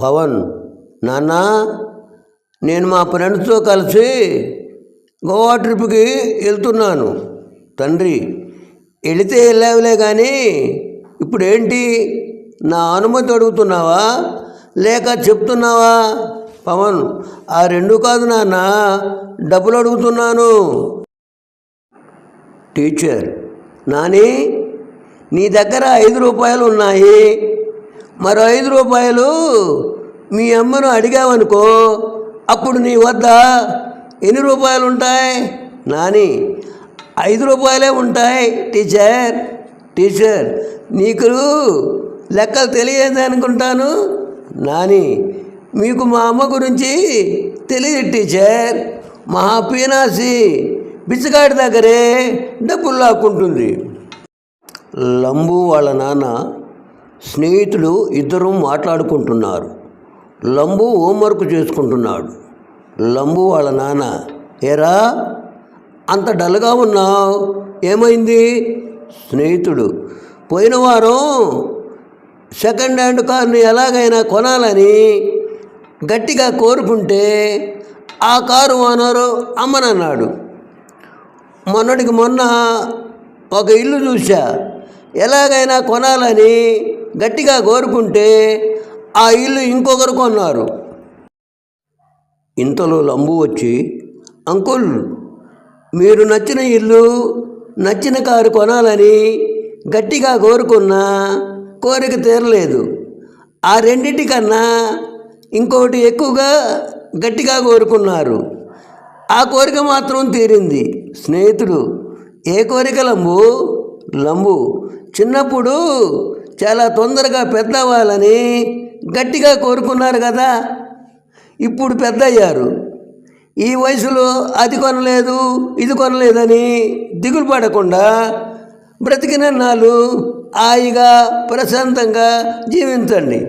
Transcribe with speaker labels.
Speaker 1: పవన్, నాన్న నేను మా ఫ్రెండ్స్తో కలిసి గోవా ట్రిప్కి వెళ్తున్నాను. తండ్రి, వెళితే వెళ్ళావులే కానీ ఇప్పుడు ఏంటి, నా అనుమతి అడుగుతున్నావా లేక చెప్తున్నావా? పవన్, ఆ రెండు కాదు నాన్న, డబ్బులు అడుగుతున్నాను. టీచర్, నాని నీ దగ్గర 5 రూపాయలు ఉన్నాయి, మరో 5 రూపాయలు మీ అమ్మను అడిగావనుకో, అప్పుడు నీ వద్ద ఎన్ని రూపాయలు ఉంటాయి? నాని, 5 రూపాయలే ఉంటాయి టీచర్. టీచర్, నీకు లెక్కలు తెలియదు అనుకుంటాను. నాని, మీకు మా అమ్మ గురించి తెలియదు టీచర్, మహాపీనాసి బిచ్చగాడి దగ్గరే డబ్బులు లాక్కుంటుంది. లంబు వాళ్ళ నాన్న స్నేహితులు ఇద్దరూ మాట్లాడుకుంటున్నారు. లంబు హోంవర్క్ చేసుకుంటున్నాడు. లంబు వాళ్ళ నాన్న, ఏరా అంత డల్గా ఉన్నావు, ఏమైంది? స్నేహితుడు, పోయిన వారం సెకండ్ హ్యాండ్ కార్ని ఎలాగైనా కొనాలని గట్టిగా కోరుకుంటే ఆ కారు ఓనరు అమ్మనన్నాడు. మొన్నటికి మొన్న ఒక ఇల్లు చూసా, ఎలాగైనా కొనాలని గట్టిగా కోరుకుంటే ఆ ఇల్లు ఇంకొకరు కొన్నారు. ఇంతలో లంబు వచ్చి, అంకుల్ మీరు నచ్చిన ఇల్లు నచ్చిన కారు కొనాలని గట్టిగా కోరుకున్నా కోరిక తీరలేదు, ఆ రెండింటికన్నా ఇంకొకటి ఎక్కువగా గట్టిగా కోరుకున్నారు, ఆ కోరిక మాత్రం తీరింది. స్నేహితుడు, ఏ కోరిక లంబు? లంబు, చిన్నప్పుడు చాలా తొందరగా పెద్ద అవ్వాలని గట్టిగా కోరుకున్నారు కదా, ఇప్పుడు పెద్ద అయ్యారు, ఈ వయసులో అది కొనలేదు ఇది కొనలేదని దిగులు పడకుండా బ్రతికినన్నాళ్ళు హాయిగా ప్రశాంతంగా జీవించండి.